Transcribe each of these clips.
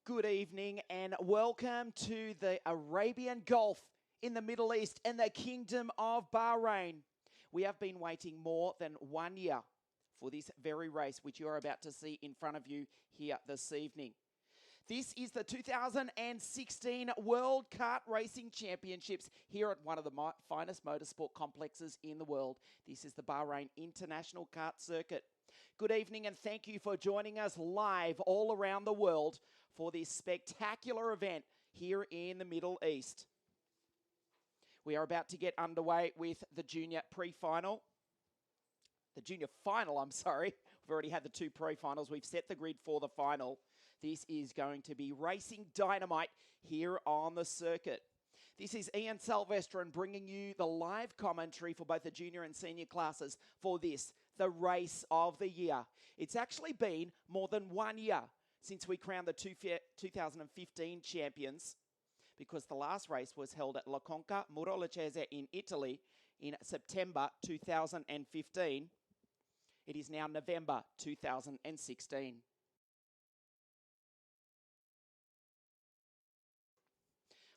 Good evening and welcome to the Arabian Gulf in the Middle East and the Kingdom of Bahrain. We have been waiting more than 1 year for this very race, which you are about to see in front of you here this evening. This is the 2016 World Kart Racing Championships here at one of the finest motorsport complexes in the world. This is the Bahrain International Kart Circuit. Good evening and thank you for joining us live all around the world for this spectacular event here in the Middle East. We are about to get underway with the junior pre-final. The junior final, I'm sorry. We've already had the two pre-finals. We've set the grid for the final. This is going to be racing dynamite here on the circuit. This is Ian Silvestrin bringing you the live commentary for both the junior and senior classes for this, the race of the year. It's actually been more than 1 year since we crowned the 2015 champions, because the last race was held at La Conca Murolacese in Italy in September 2015. It is now November 2016.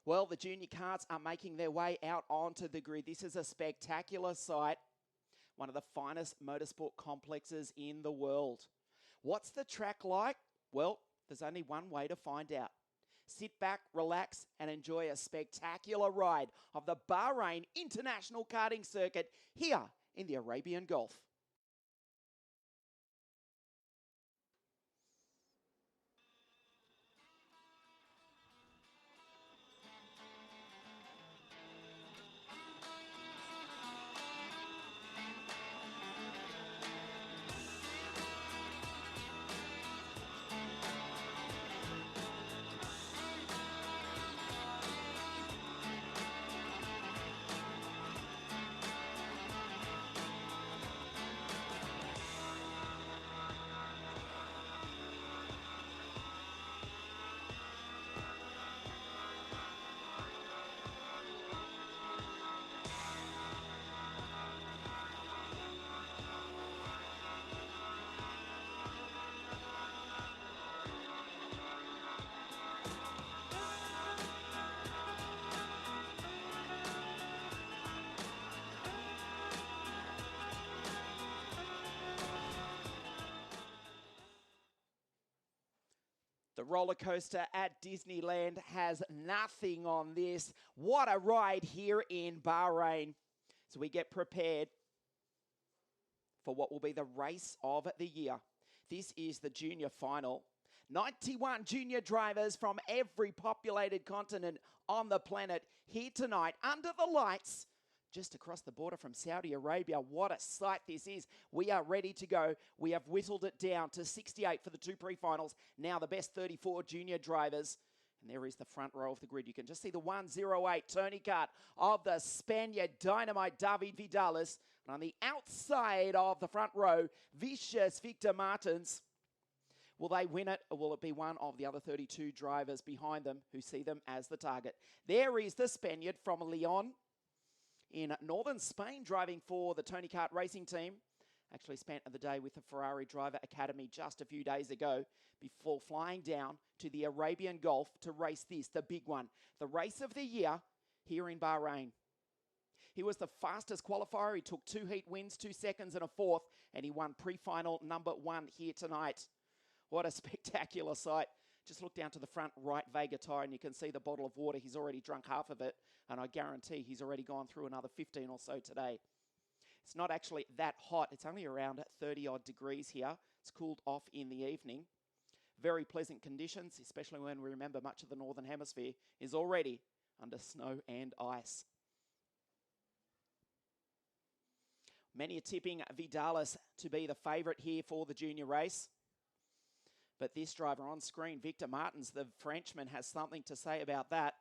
Well, the junior karts are making their way out onto the grid. This is a spectacular sight, one of the finest motorsport complexes in the world. What's the track like? Well, there's only one way to find out. Sit back, relax, and enjoy a spectacular ride of the Bahrain International Karting Circuit here in the Arabian Gulf. The roller coaster at Disneyland has nothing on this. What a ride here in Bahrain. So we get prepared for what will be the race of the year. This is the junior final. 91 junior drivers from every populated continent on the planet here tonight under the lights just across the border from Saudi Arabia. What a sight this is. We are ready to go. We have whittled it down to 68 for the two pre-finals. Now the best 34 junior drivers. And there is the front row of the grid. You can just see the 108 Tony Kart of the Spaniard Dynamite David Vidalis. And on the outside of the front row, Vicious Victor Martins. Will they win it, or will it be one of the other 32 drivers behind them who see them as the target? There is the Spaniard from Leon in northern Spain, driving for the Tony Kart Racing team. Actually spent the day with the Ferrari Driver Academy just a few days ago before flying down to the Arabian Gulf to race this, the big one, the race of the year here in Bahrain. He was the fastest qualifier. He took 2 heat wins, 2 seconds and a fourth, and he won pre-final number 1 here tonight. What a spectacular sight. Just look down to the front right Vega tyre and you can see the bottle of water. He's already drunk half of it, and I guarantee he's already gone through another 15 or so today. It's not actually that hot. It's only around 30 odd degrees here. It's cooled off in the evening. Very pleasant conditions, especially when we remember much of the Northern Hemisphere is already under snow and ice. Many are tipping Vidalis to be the favourite here for the junior race. But this driver on screen, Victor Martins, the Frenchman, has something to say about that.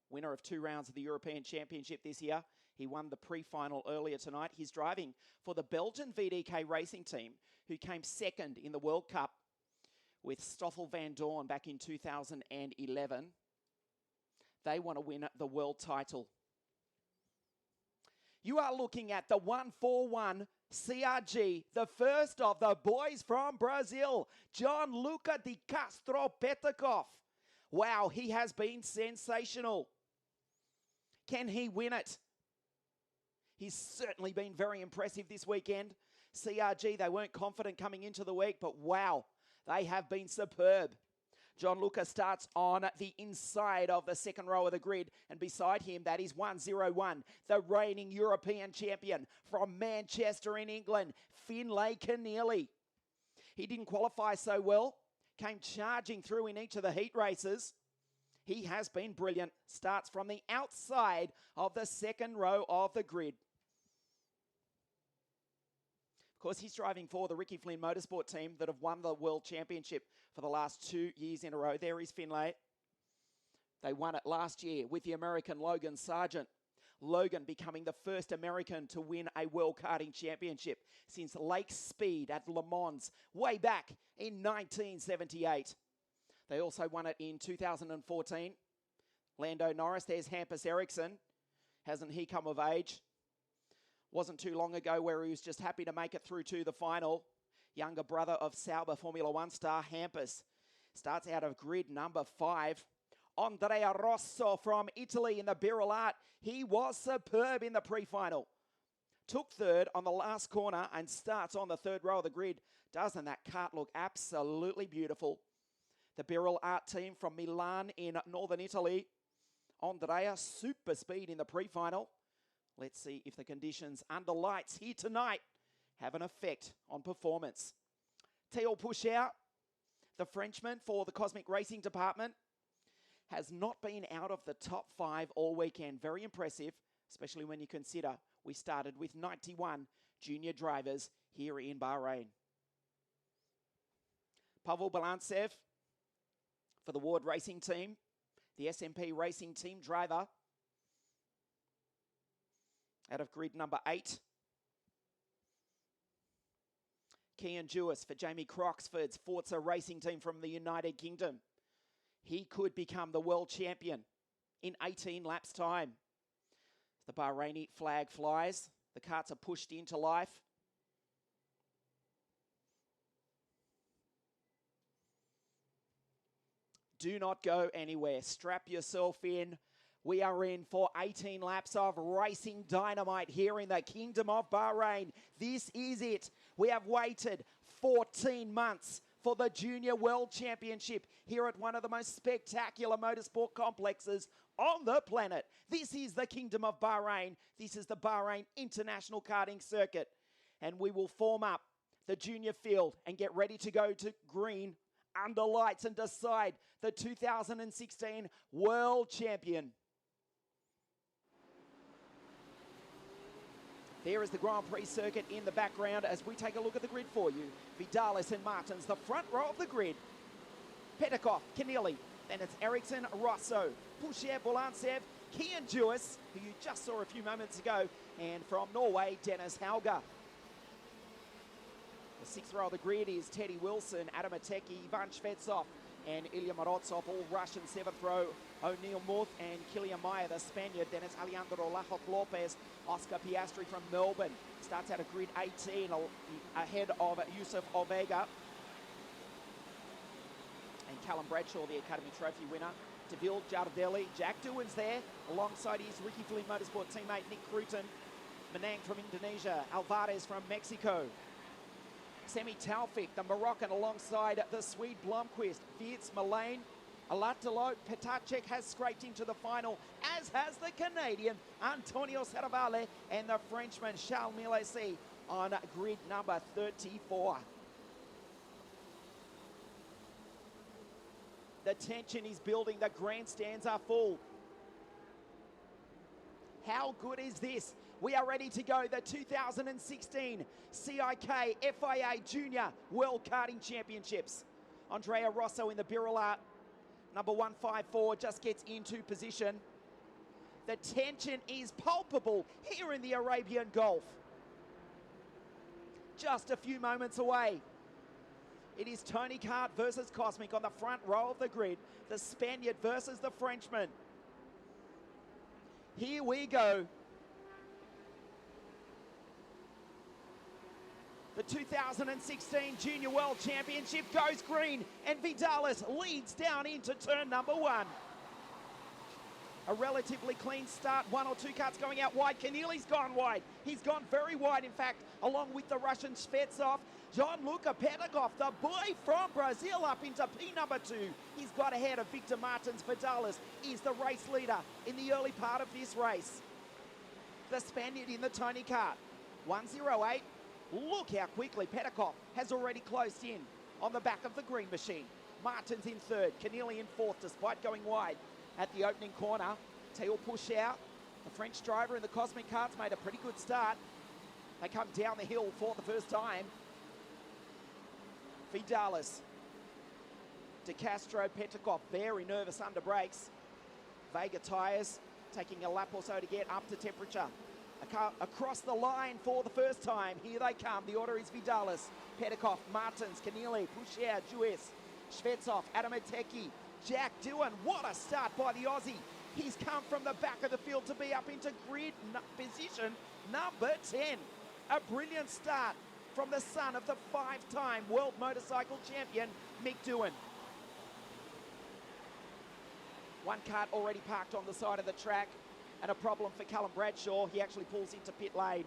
Winner of 2 rounds of the European Championship this year. He won the pre-final earlier tonight. He's driving for the Belgian VDK racing team, who came second in the World Cup with Stoffel van Dorn back in 2011. They want to win the world title. You are looking at the 141 CRG, the first of the boys from Brazil, Gianluca Di Castro Petakov. Wow, he has been sensational. Can he win it? He's certainly been very impressive this weekend. CRG, they weren't confident coming into the week, but wow, they have been superb. Gianluca starts on the inside of the second row of the grid, and beside him, that is 101, the reigning European champion from Manchester in England, Finlay Keneally. He didn't qualify so well, came charging through in each of the heat races. He has been brilliant, starts from the outside of the second row of the grid. Of course, he's driving for the Ricky Flynn Motorsport team that have won the World Championship for the last 2 years in a row. There is Finlay. They won it last year with the American Logan Sargent. Logan becoming the first American to win a World Karting Championship since Lake Speed at Le Mans way back in 1978. They also won it in 2014. Lando Norris, there's Hampus Eriksson. Hasn't he come of age? Wasn't too long ago where he was just happy to make it through to the final. Younger brother of Sauber Formula One star Hampus starts out of grid number 5. Andrea Rosso from Italy in the Birral Art. He was superb in the pre-final. Took third on the last corner and starts on the third row of the grid. Doesn't that kart look absolutely beautiful? The Birral Art team from Milan in northern Italy. Andrea, super speed in the pre-final. Let's see if the conditions under lights here tonight have an effect on performance. Theo Puchau, the Frenchman for the Cosmic Racing Department, has not been out of the top 5 all weekend. Very impressive, especially when you consider we started with 91 junior drivers here in Bahrain. Pavel Balantsev for the Ward Racing Team, the SMP Racing Team driver, out of grid number 8. Kian Jewis for Jamie Croxford's Forza Racing Team from the United Kingdom. He could become the world champion in 18 laps' time. The Bahraini flag flies. The karts are pushed into life. Do not go anywhere. Strap yourself in. We are in for 18 laps of racing dynamite here in the Kingdom of Bahrain. This is it. We have waited 14 months for the Junior World Championship here at one of the most spectacular motorsport complexes on the planet. This is the Kingdom of Bahrain. This is the Bahrain International Karting Circuit. And we will form up the junior field and get ready to go to green under lights and decide the 2016 World Champion. There is the Grand Prix circuit in the background as we take a look at the grid for you. Vidalis and Martins, the front row of the grid. Petakov, Keneally, then it's Eriksson, Rosso, Puchau, Balantsev, Kian Jewis, who you just saw a few moments ago, and from Norway, Dennis Hauger. The 6th row of the grid is Teddy Wilson, Adam Ateki, Ivan Shvetsov, and Ilya Morozov, all Russian. 7th row, O'Neill Muth and Kilian Meyer, the Spaniard. Then it's Alejandro Lajos Lopez, Oscar Piastri from Melbourne. Starts out of grid 18, ahead of Yusuf Ovega. And Callum Bradshaw, the Academy Trophy winner. Deville Jardelli, Jack Doohan's there, alongside his Ricky Flynn Motorsport teammate Nick Cruton. Menang from Indonesia, Alvarez from Mexico. Semi Taufik, the Moroccan, alongside the Swede Blomqvist. Wirtz, Mullane, Alatalo, Petacek has scraped into the final, as has the Canadian Antonio Serravalle and the Frenchman Charles Milesi on grid number 34. The tension is building, the grandstands are full. How good is this? We are ready to go. The 2016 CIK FIA Junior World Karting Championships. Andrea Rosso in the Birral Art. Number 154 just gets into position. The tension is palpable here in the Arabian Gulf. Just a few moments away. It is Tony Kart versus Cosmic on the front row of the grid. The Spaniard versus the Frenchman. Here we go. The 2016 Junior World Championship goes green, and Vidalis leads down into turn number 1. A relatively clean start, 1 or 2 karts going out wide. Keneally's gone wide. He's gone very wide, in fact, along with the Russian Shvetsov. Gianluca Petakov, the boy from Brazil, up into P number 2. He's got ahead of Victor Martins. Vidalis is the race leader in the early part of this race. The Spaniard in the Tony kart, 1:08. Look how quickly Petakov has already closed in on the back of the green machine. Martins in 3rd, Keneally in 4th, despite going wide at the opening corner. Tail push out. The French driver in the Cosmic Karts made a pretty good start. They come down the hill for the first time. Vidalis, De Castro, Petakov, very nervous under brakes. Vega tyres taking a lap or so to get up to temperature. Across the line for the first time. Here they come. The order is Vidalis, Petakov, Martins, Keneally, Poucher, Juice, Shvetsov, Adamateki, Jack Doohan. What a start by the Aussie. He's come from the back of the field to be up into grid position number 10. A brilliant start from the son of the 5-time world motorcycle champion, Mick Doohan. One kart already parked on the side of the track, and a problem for Callum Bradshaw. He actually pulls into pit lane.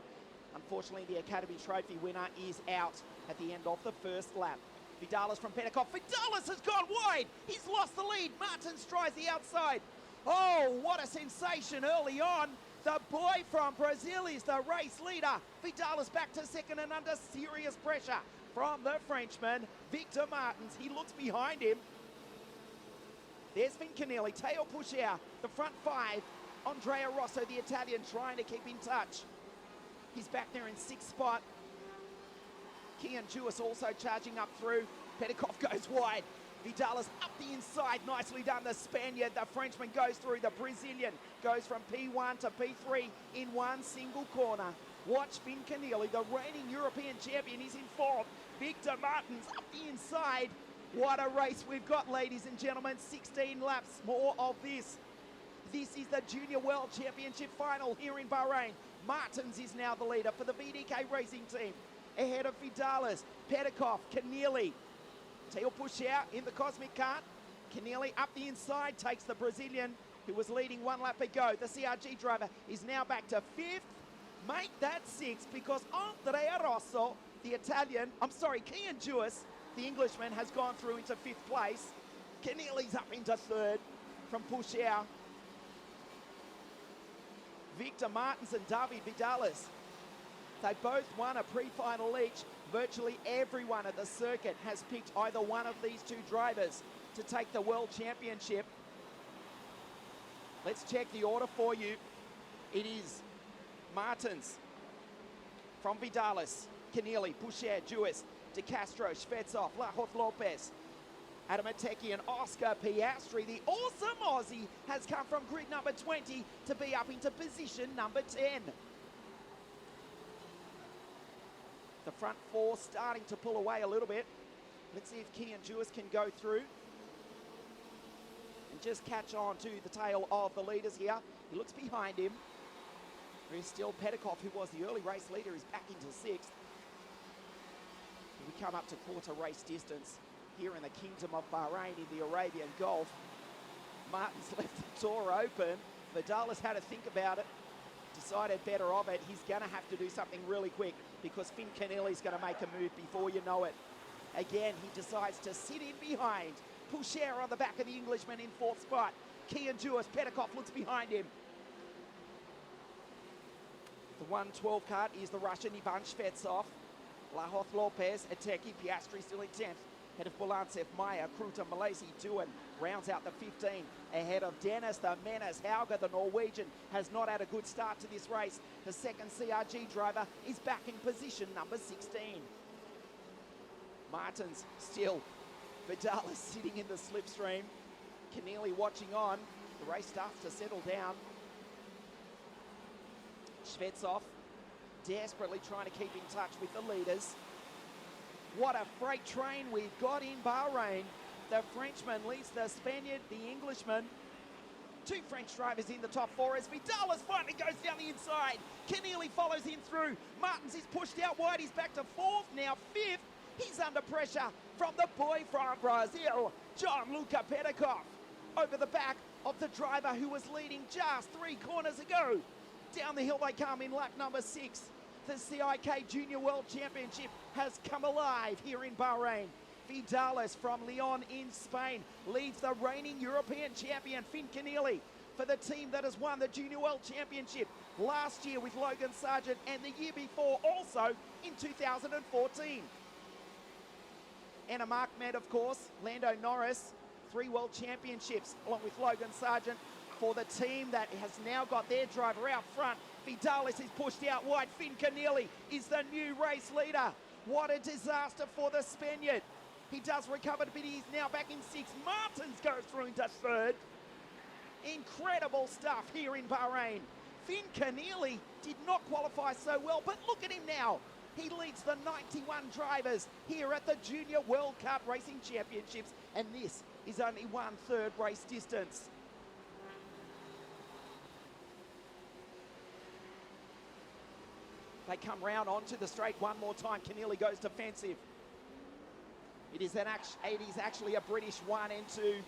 Unfortunately, the Academy Trophy winner is out at the end of the first lap. Vidalis from Petakov. Vidalis has gone wide. He's lost the lead. Martins tries the outside. Oh, what a sensation early on. The boy from Brazil is the race leader. Vidalis back to 2nd and under serious pressure from the Frenchman, Victor Martins. He looks behind him. There's Finn Keneally, tail push out, the front 5. Andrea Rosso, the Italian, trying to keep in touch. He's back there in 6th spot. Kian Jewis also charging up through. Petakov goes wide. Vidalis up the inside, nicely done. The Spaniard, the Frenchman goes through. The Brazilian goes from P1 to P3 in one single corner. Watch Finn Keneally, the reigning European champion, is in 4th. Victor Martins up the inside. What a race we've got, ladies and gentlemen. 16 laps, more of this. This is the Junior World Championship final here in Bahrain. Martins is now the leader for the VDK Racing Team. Ahead of Vidalis, Petakov, Keneally. Tail push out in the Cosmic Kart. Keneally up the inside, takes the Brazilian, who was leading 1 lap ago. The CRG driver is now back to 5th. Make that 6th, because Andrea Rosso, the Italian, Kian Jewis, the Englishman, has gone through into 5th place. Keneally's up into 3rd from Poucher. Victor Martins and David Vidalis, they both won a pre-final each. Virtually everyone at the circuit has picked either one of these 2 drivers to take the World Championship. Let's check the order for you. It is Martins from Vidalis, Keneally, Poucher, Jewis, De Castro, Shvetsov, Lahoth Lopez, Adamateki and Oscar Piastri. The awesome Aussie has come from grid number 20 to be up into position number 10. The front 4 starting to pull away a little bit. Let's see if Kian Jewis can go through and just catch on to the tail of the leaders here. He looks behind him. There is still Petakov, who was the early race leader, is back into 6th. We come up to quarter race distance here in the Kingdom of Bahrain in the Arabian Gulf. Martins left the door open. Vidalis had to think about it, decided better of it. He's going to have to do something really quick, because Finn Keneally's going to make a move before you know it. Again, he decides to sit in behind. Poucher on the back of the Englishman in 4th spot. Kian Jewis, Petakov looks behind him. The 112 kart is the Russian Ivan Shvetsov. Lahoth Lopez, Ateki, Piastri still in 10th. Ahead of Bolantsev, Meyer, Kruta, Malaysi, Doohan rounds out the 15. Ahead of Dennis, the menace, Hauger, the Norwegian, has not had a good start to this race. The second CRG driver is back in position number 16. Martins still. Vidalis sitting in the slipstream. Keneally watching on. The race starts to settle down. Shvetsov desperately trying to keep in touch with the leaders. What a freight train we've got in Bahrain. The Frenchman leads the Spaniard, the Englishman. Two French drivers in the top four as Vidalis finally goes down the inside. Keneally follows him through. Martins is pushed out wide. He's back to fourth, now fifth. He's under pressure from the boy from Brazil, Gianluca Pedikoff, over the back of the driver who was leading just 3 corners ago. Down the hill they come in lap number 6. The CIK Junior World Championship has come alive here in Bahrain. Vidalis from Lyon in Spain leads the reigning European champion Finn Keneally for the team that has won the Junior World Championship last year with Logan Sargent and the year before also in 2014. Anna Ahmed, of course, Lando Norris, 3 World Championships along with Logan Sargent for the team that has now got their driver out front. Vidalis is pushed out wide. Finn Keneally is the new race leader. What a disaster for the Spaniard. He does recover, but he's now back in 6th. Martins goes through into 3rd. Incredible stuff here in Bahrain. Finn Keneally did not qualify so well, but look at him now. He leads the 91 drivers here at the Junior World Kart Racing Championships, and this is only 1/3 race distance. They come round onto the straight one more time. Keneally goes defensive. It is actually a British 1 and 2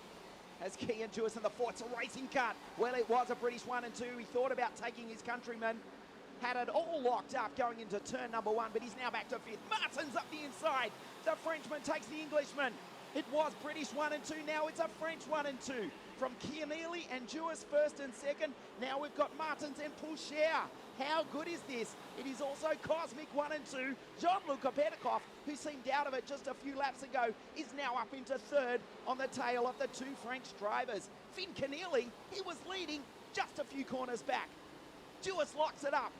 as Kian Jewis in the 4th. It's a racing cut. Well, it was a British 1 and 2. He thought about taking his countryman. Had it all locked up going into turn number 1, but he's now back to 5th. Martins up the inside. The Frenchman takes the Englishman. It was British 1 and 2. Now it's a French 1 and 2. From Keneally and Jewis 1st and 2nd. Now we've got Martins and Poucher. How good is this? It is also Cosmic 1 and 2. Gianluca Pedikoff, who seemed out of it just a few laps ago, is now up into 3rd on the tail of the 2 French drivers. Finn Keneally, he was leading just a few corners back. Jewis locks it up.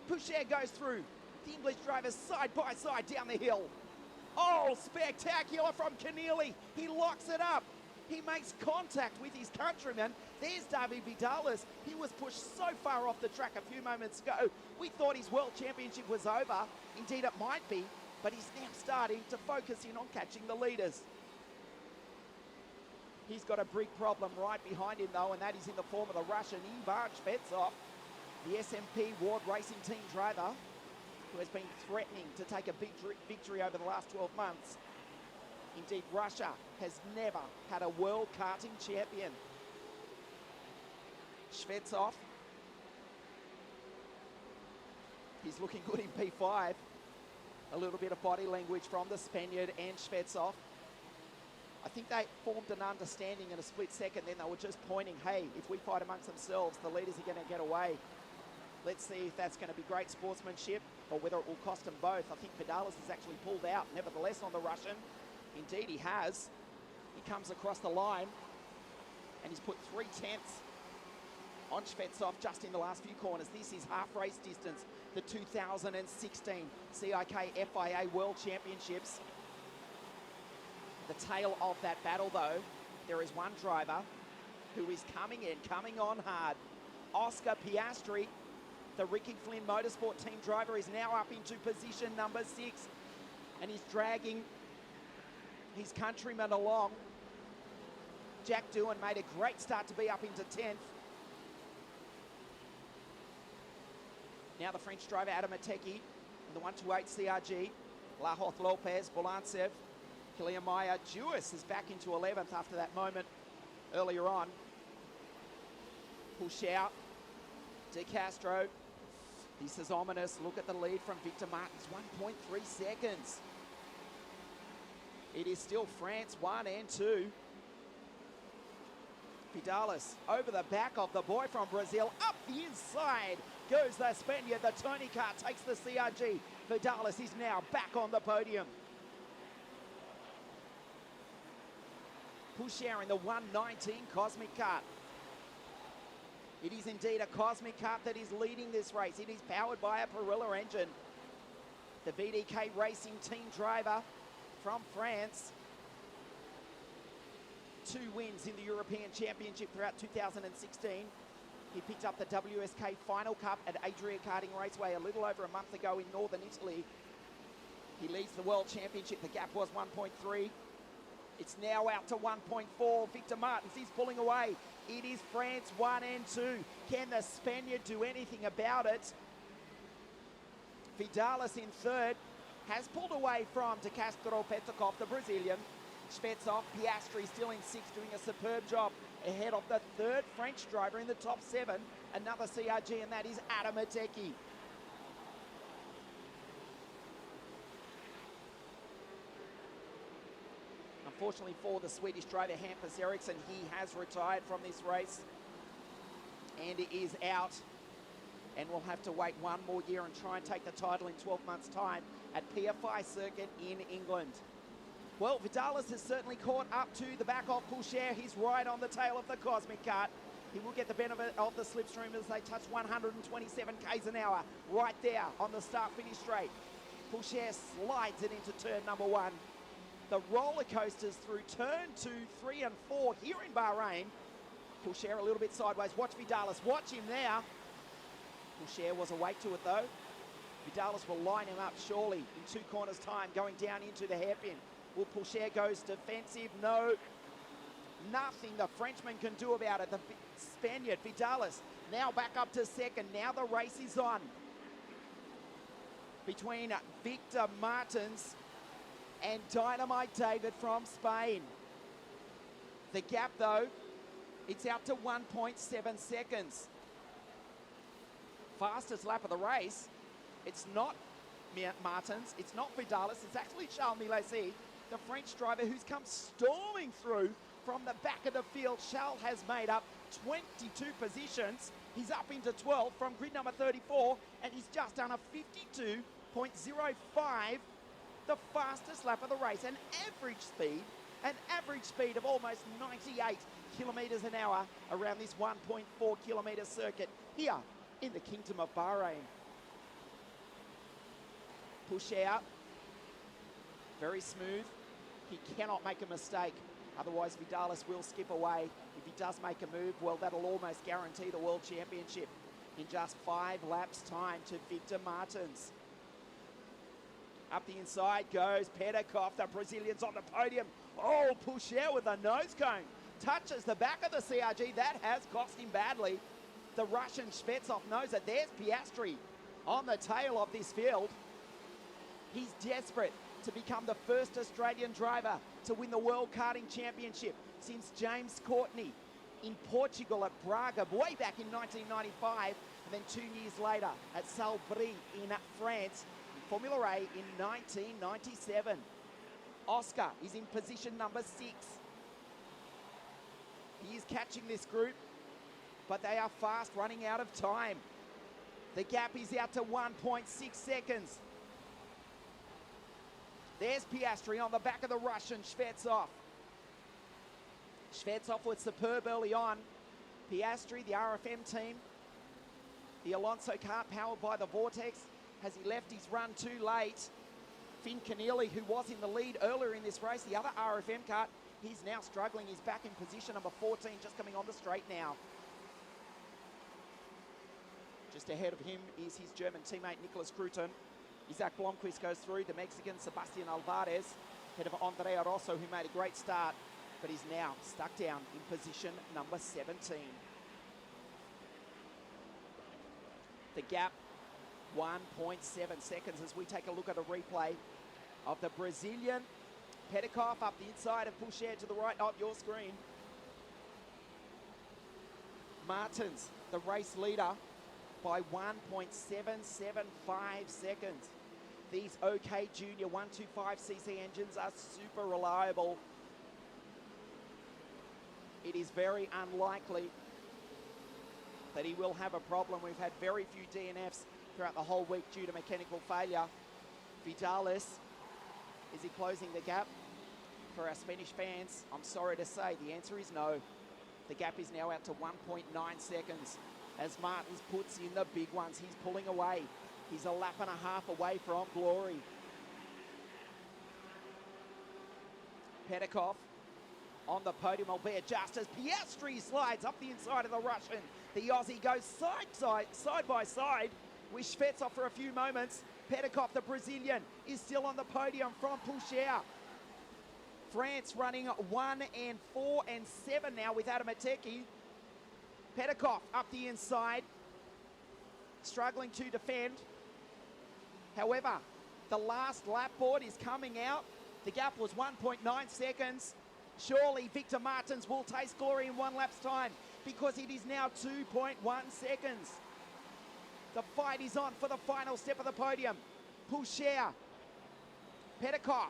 Poucher goes through. The English drivers side by side down the hill. Oh, spectacular from Keneally. He locks it up. He makes contact with his countryman. There's David Vidalis. He was pushed so far off the track a few moments ago. We thought his World Championship was over. Indeed, it might be, but he's now starting to focus in on catching the leaders. He's got a big problem right behind him, though, and that is in the form of the Russian Ivan Shvetsov, the SMP World Racing Team driver, who has been threatening to take a big victory over the last 12 months. Indeed, Russia has never had a world karting champion. Shvetsov, he's looking good in P5. A little bit of body language from the Spaniard and Shvetsov. I think they formed an understanding in a split second, then they were just pointing, hey, if we fight amongst themselves, the leaders are going to get away. Let's see if that's going to be great sportsmanship or whether it will cost them both. I think Vidalis has actually pulled out, nevertheless, on the Russian. Indeed, he has. He comes across the line and he's put 3/10 on Shvetsov just in the last few corners. This is half race distance, the 2016 CIK FIA World Championships. The tail of that battle, though, there is one driver who is coming on hard. Oscar Piastri, the Ricky Flynn Motorsport team driver, is now up into position number 6 and he's dragging his countryman along. Jack Doohan made a great start to be up into 10th. Now the French driver Adam Ateki in the 128 CRG. Lahoth Lopez, Bolantsev, Kilian Meyer. Jewis is back into 11th after that moment earlier on. Poucher, De Castro. This is ominous. Look at the lead from Victor Martins, 1.3 seconds. It is still France 1 and 2. Vidalis over the back of the boy from Brazil. Up the inside goes the Spaniard. The Tony car takes the CRG. Vidalis is now back on the podium. Poucher in the 119 Cosmic Kart. It is indeed a Cosmic Kart that is leading this race. It is powered by a Pirelli engine. The VDK Racing team driver from France. 2 wins in the European Championship throughout 2016. He picked up the WSK Final Cup at Adria Karting Raceway a little over a month ago in northern Italy. He leads the World Championship. The gap was 1.3. It's now out to 1.4. Victor Martins, he's pulling away. It is France 1 and 2. Can the Spaniard do anything about it? Vidalis in third, has pulled away from De Castro Petakov, the Brazilian. Shvetsov, Piastri still in sixth, doing a superb job ahead of the third French driver in the top 7. Another CRG, and that is Adam Ateki. Unfortunately for the Swedish driver, Hampus Eriksson, he has retired from this race and is out, and will have to wait one more year and try and take the title in 12 months' time at PFI Circuit in England. Well, Vidalis has certainly caught up to the back of Poucher. He's right on the tail of the Cosmic Kart. He will get the benefit of the slipstream as they touch 127 k's an hour right there on the start-finish straight. Poucher slides it into turn number 1. The roller coasters through turn 2, 3 and 4 here in Bahrain. Poucher a little bit sideways. Watch Vidalis. Watch him now. Poucher was awake to it though. Vidalis will line him up surely in 2 corners time, going down into the hairpin. Will Poucher goes defensive? No. Nothing the Frenchman can do about it. The Spaniard, Vidalis, now back up to second. Now the race is on between Victor Martins and Dynamite David from Spain. The gap though, it's out to 1.7 seconds. Fastest lap of the race. It's not Martins, it's not Vidalis, it's actually Charles Milesi, the French driver who's come storming through from the back of the field. Charles has made up 22 positions. He's up into 12 from grid number 34, and he's just done a 52.05, the fastest lap of the race. An average speed of almost 98 kilometers an hour around this 1.4 kilometer circuit here in the Kingdom of Bahrain. Push out, very smooth. He cannot make a mistake, otherwise Vidalis will skip away. If he does make a move, well, that'll almost guarantee the World Championship in just 5 laps time to Victor Martins. Up the inside goes Petakov, the Brazilian's on the podium. Oh, push out with a nose cone. Touches the back of the CRG, that has cost him badly. The Russian Shvetsov knows it. There's Piastri on the tail of this field. He's desperate to become the first Australian driver to win the World Karting Championship since James Courtney in Portugal at Braga way back in 1995, and then 2 years later at Salbris in France, in Formula A in 1997. Oscar is in position number 6. He is catching this group, but they are fast running out of time. The gap is out to 1.6 seconds. There's Piastri on the back of the Russian Shvetsov. Shvetsov was superb early on. Piastri, the RFM team, the Alonso kart powered by the Vortex, has he left his run too late? Finn Keneally, who was in the lead earlier in this race, the other RFM kart, he's now struggling. He's back in position number 14, just coming on the straight now. Just ahead of him is his German teammate Nicholas Cruton. Isaac Blomqvist goes through, the Mexican Sebastian Alvarez, ahead of Andrea Rosso, who made a great start, but is now stuck down in position number 17. The gap, 1.7 seconds as we take a look at a replay of the Brazilian. Petakov up the inside of Poucher to the right of your screen. Martins, the race leader, by 1.775 seconds. These OK Junior 125cc engines are super reliable. It is very unlikely that he will have a problem. We've had very few DNFs throughout the whole week due to mechanical failure. Vidalis, is he closing the gap? For our Spanish fans, I'm sorry to say, the answer is no. The gap is now out to 1.9 seconds. As Martins puts in the big ones, he's pulling away. He's a lap and a half away from glory. Petakov on the podium, albeit just as Piastri slides up the inside of the Russian. The Aussie goes side by side with Shvetsov for a few moments. Petakov, the Brazilian, is still on the podium from Poucher. France running 1 and 4 and 7 now with Adamateki. Petikov up the inside, struggling to defend. However, the last lap board is coming out. The gap was 1.9 seconds. Surely Victor Martins will taste glory in one lap's time because it is now 2.1 seconds. The fight is on for the final step of the podium. Poucher, Petikov,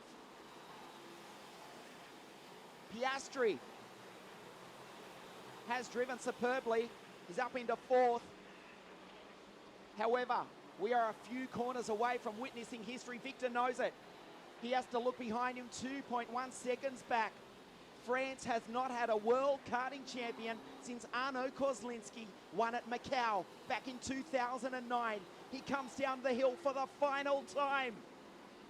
Piastri has driven superbly. He's up into 4th. However, we are a few corners away from witnessing history. Victor knows it. He has to look behind him, 2.1 seconds back. France has not had a world karting champion since Arno Kozlinski won at Macau back in 2009. He comes down the hill for the final time.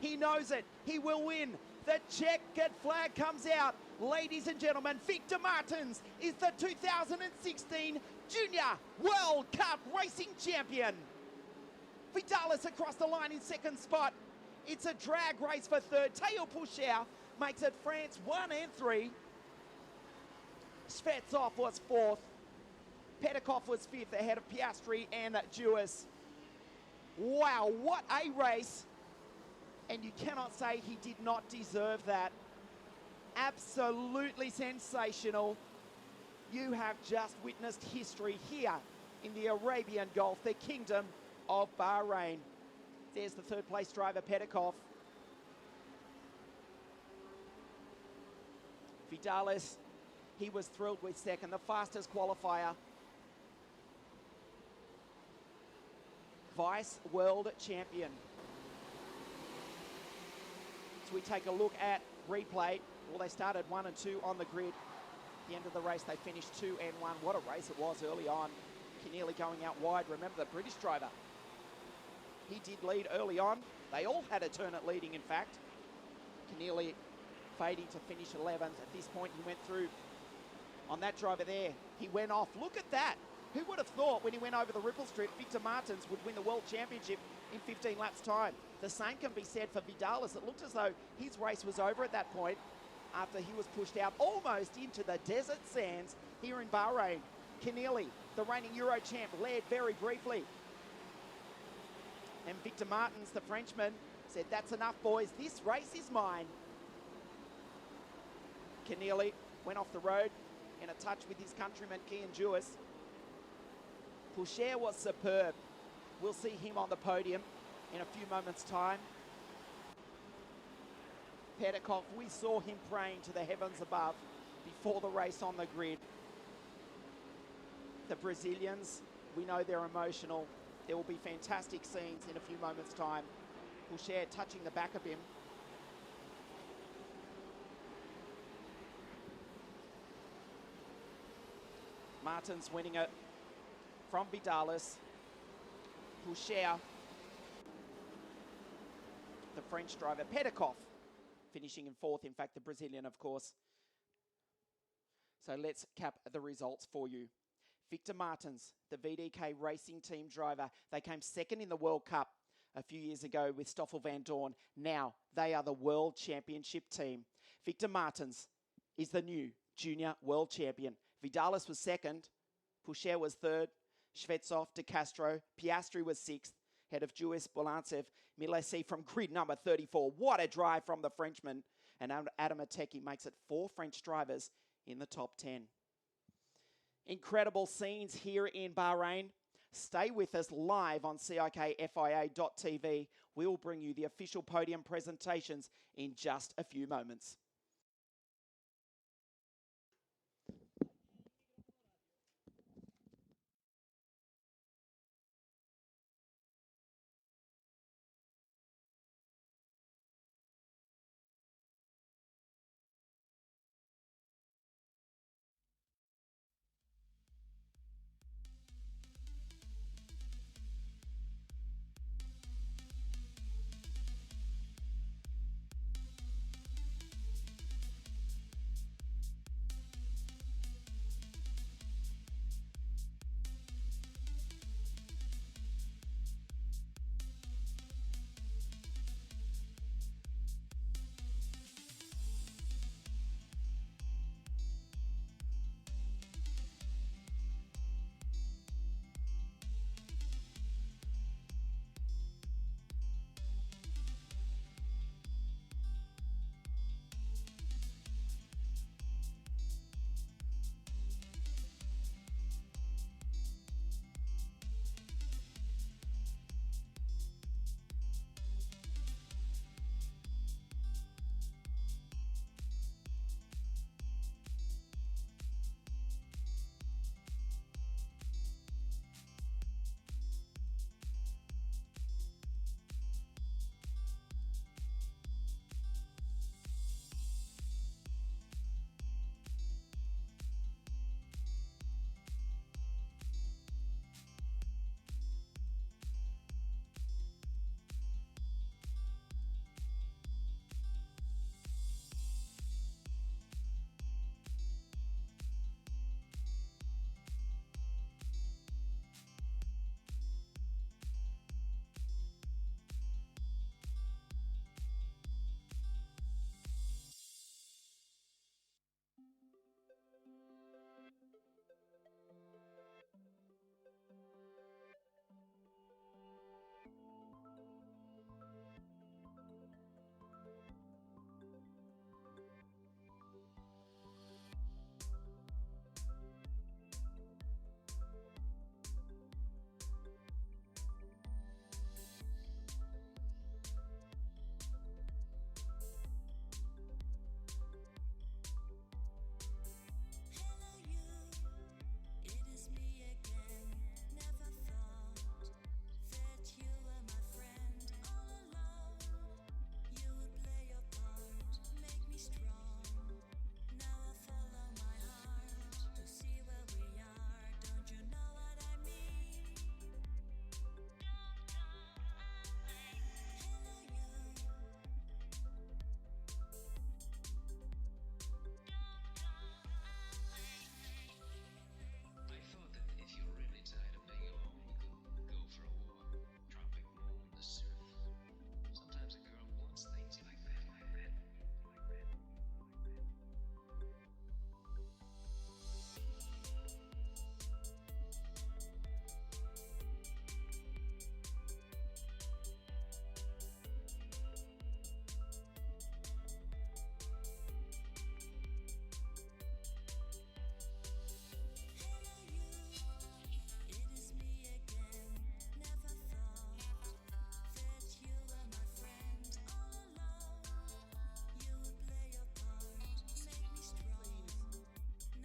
He knows it. He will win. The checkered flag comes out. Ladies and gentlemen, Victor Martins is the 2016 Junior World Cup Racing Champion. Vidalis across the line in 2nd spot. It's a drag race for 3rd. Théo Poucher makes it France 1 and 3. Svetsov was 4th. Petikov was 5th ahead of Piastri and Duas. Wow, what a race. And you cannot say he did not deserve that. Absolutely sensational. You have just witnessed history here in the Arabian Gulf, the Kingdom of Bahrain. There's the 3rd place driver, Petikov. Vidalis, he was thrilled with 2nd, the fastest qualifier. Vice World Champion. So we take a look at replay. Well, they started 1 and 2 on the grid. At the end of the race, they finished 2 and 1. What a race it was early on. Keneally going out wide. Remember the British driver. He did lead early on. They all had a turn at leading, in fact. Keneally fading to finish 11th. At this point, he went through on that driver there. He went off. Look at that. Who would have thought when he went over the Ripple Strip, Victor Martins would win the World Championship in 15 laps' time? The same can be said for Vidalis. It looked as though his race was over at that point after he was pushed out almost into the desert sands here in Bahrain. Keneally, the reigning Euro champ, led very briefly. And Victor Martins, the Frenchman, said, "That's enough, boys. This race is mine." Keneally went off the road in a touch with his countryman, Kian Duas. Poucher was superb. We'll see him on the podium in a few moments' time. Petikov, we saw him praying to the heavens above before the race on the grid. The Brazilians, we know they're emotional. There will be fantastic scenes in a few moments' time. Poucher touching the back of him. Martins winning it from Vidalis. Poucher, the French driver. Petikov finishing in 4th. In fact, the Brazilian, of course. So let's cap the results for you. Victor Martins, the VDK Racing Team driver. They came 2nd in the World Cup a few years ago with Stoffel van Dorn. Now they are the World Championship team. Victor Martins is the new Junior World Champion. Vidalis was 2nd. Poucher was 3rd. Svetsov, De Castro, Piastri was 6th. Head of Duas, Bolantsev, Milesi from grid number 34. What a drive from the Frenchman. And Adamateki makes it 4 French drivers in the top 10. Incredible scenes here in Bahrain. Stay with us live on CIKFIA.tv. We will bring you the official podium presentations in just a few moments.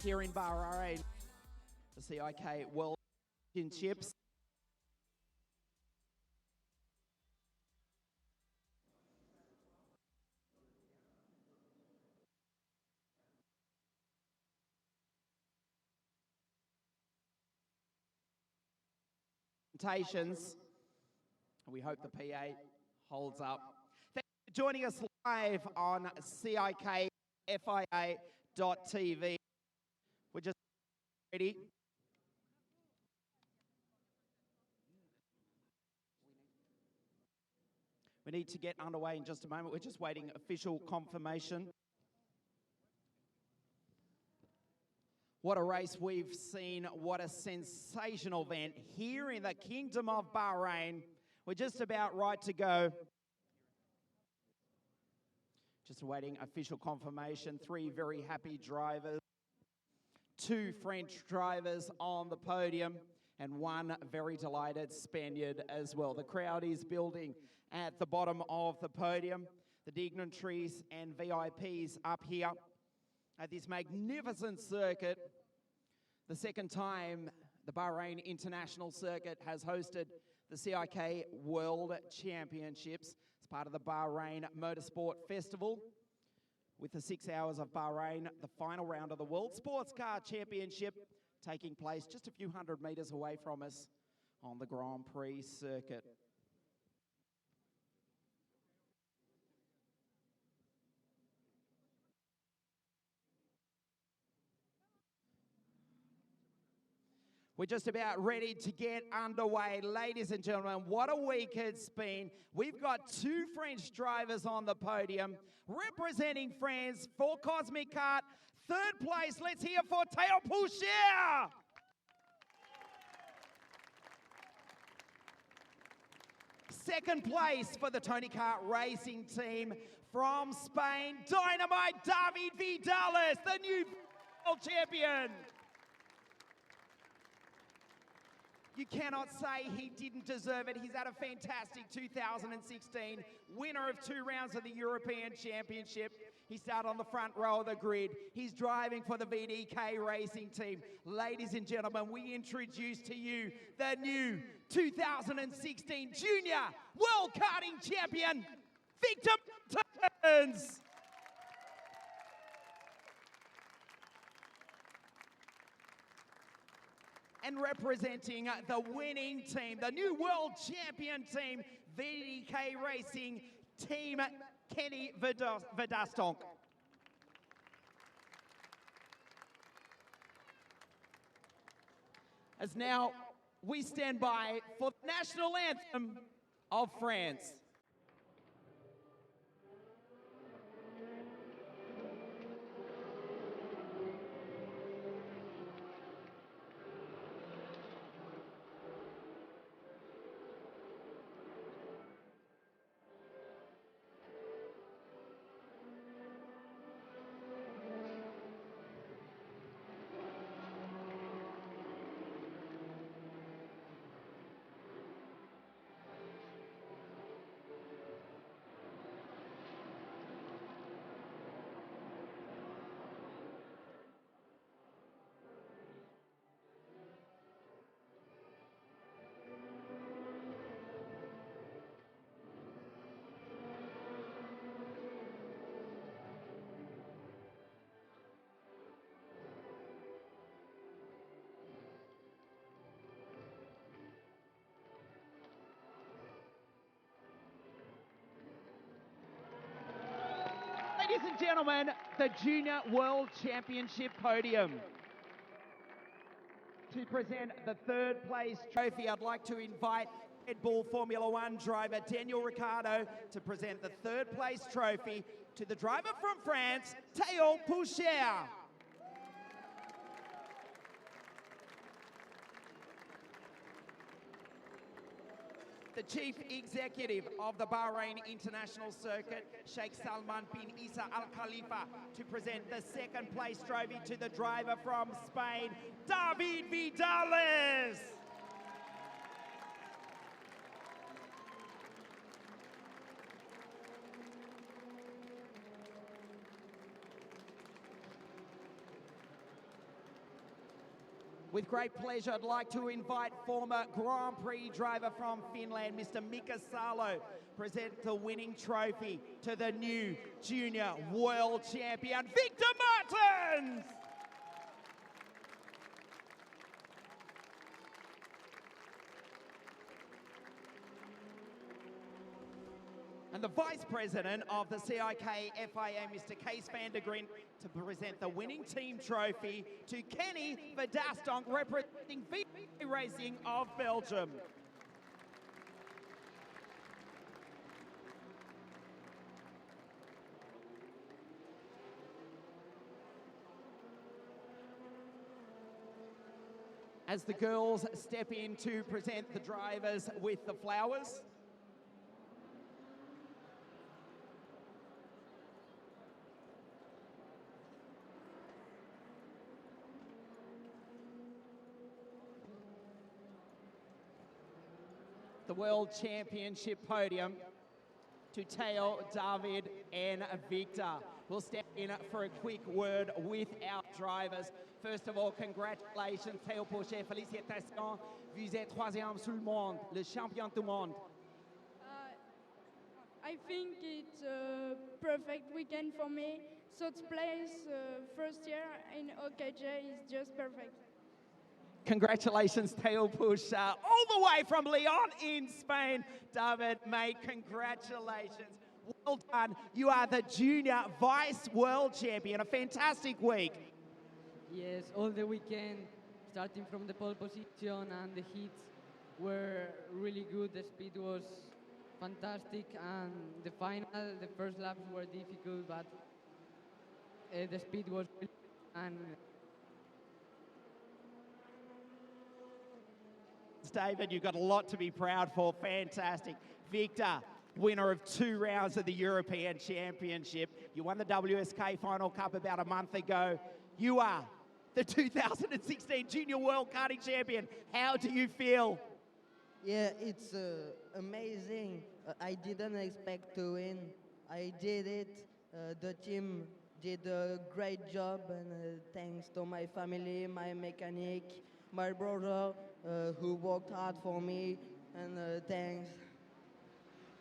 here in Bahrain, the CIK World Championships. We hope the PA holds up. Thank you for joining us live on CIKFIA.tv. We're just ready. We need to get underway in just a moment. We're just waiting official confirmation. What a race we've seen. What a sensational event here in the Kingdom of Bahrain. We're just about right to go. Just awaiting official confirmation. 3 very happy drivers. 2 French drivers on the podium. And 1 very delighted Spaniard as well. The crowd is building at the bottom of the podium. The dignitaries and VIPs up here at this magnificent circuit. The second time the Bahrain International Circuit has hosted the CIK World Championships as part of the Bahrain Motorsport Festival. With the 6 hours of Bahrain, the final round of the World Sports Car Championship taking place just a few hundred metres away from us on the Grand Prix circuit. We're just about ready to get underway. Ladies and gentlemen, what a week it's been. We've got 2 French drivers on the podium representing France for Cosmic Kart. Third place, let's hear for Théo Poucher. Second place for the Tony Kart Racing team from Spain, Dynamite David Vidales, the new world champion. You cannot say he didn't deserve it. He's had a fantastic 2016, winner of 2 rounds of the European Championship. He started on the front row of the grid. He's driving for the VDK Racing team. Ladies and gentlemen, we introduce to you the new 2016 Junior World Karting Champion, Victor Turns. And representing the winning team, the new world champion team, VDK Racing Team Kenny Verdastonk. As now we stand by for the national anthem of France. Ladies and gentlemen, the Junior World Championship podium. To present the 3rd place trophy, I'd like to invite Red Bull Formula One driver Daniel Ricciardo to present the 3rd place trophy to the driver from France, Théo Poucher. The Chief Executive of the Bahrain International Circuit, Sheikh Salman bin Isa Al Khalifa, to present the 2nd place trophy to the driver from Spain, David Vidales. With great pleasure, I'd like to invite former Grand Prix driver from Finland, Mr. Mika Salo, present the winning trophy to the new junior world champion, Victor Martins! And the Vice President of the CIK FIA, Mr. Kees van der Grint, to present the winning team trophy to Kenny Verdastonk, representing VP Racing of Belgium. As the girls step in to present the drivers with the flowers. The World Championship podium to Theo, David and Victor. We'll step in for a quick word with our drivers. First of all, congratulations Theo Pochet, félicitations. Vous êtes troisième sur le monde, le champion du monde. I think it's a perfect weekend for me. Third place, first year in OKJ is just perfect. Congratulations, Theo Push, all the way from Leon in Spain. David, mate, congratulations. Well done. You are the junior vice world champion. A fantastic week. Yes, all the weekend, starting from the pole position, and the hits were really good. The speed was fantastic, and the final, the first laps were difficult, but the speed was really good. And David, you've got a lot to be proud for. Fantastic. Victor, winner of 2 rounds of the European Championship. You won the WSK Final Cup about a month ago. You are the 2016 Junior World Karting Champion. How do you feel? Yeah, it's amazing. I didn't expect to win. I did it. The team did a great job, and thanks to my family, my mechanic, my brother, who worked hard for me, and thanks.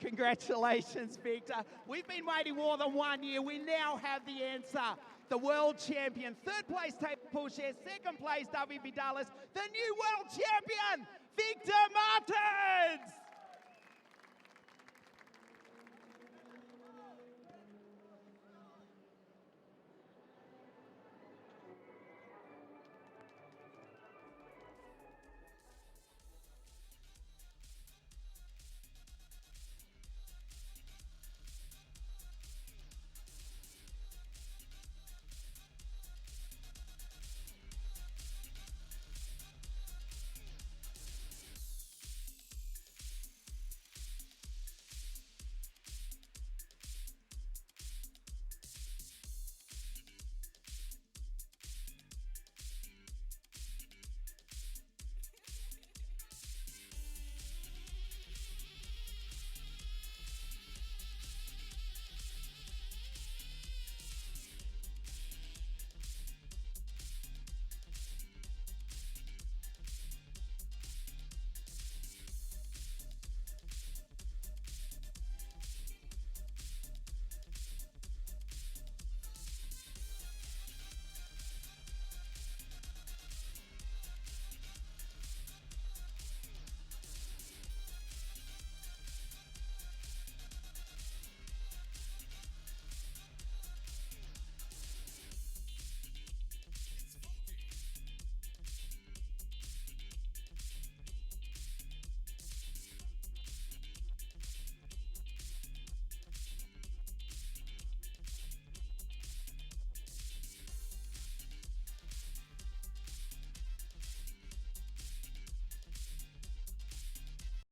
Congratulations, Victor. We've been waiting more than 1 year. We now have the answer. The world champion, third place, Tate Pulcher, second place, David Vidalis, the new world champion, Victor Martins.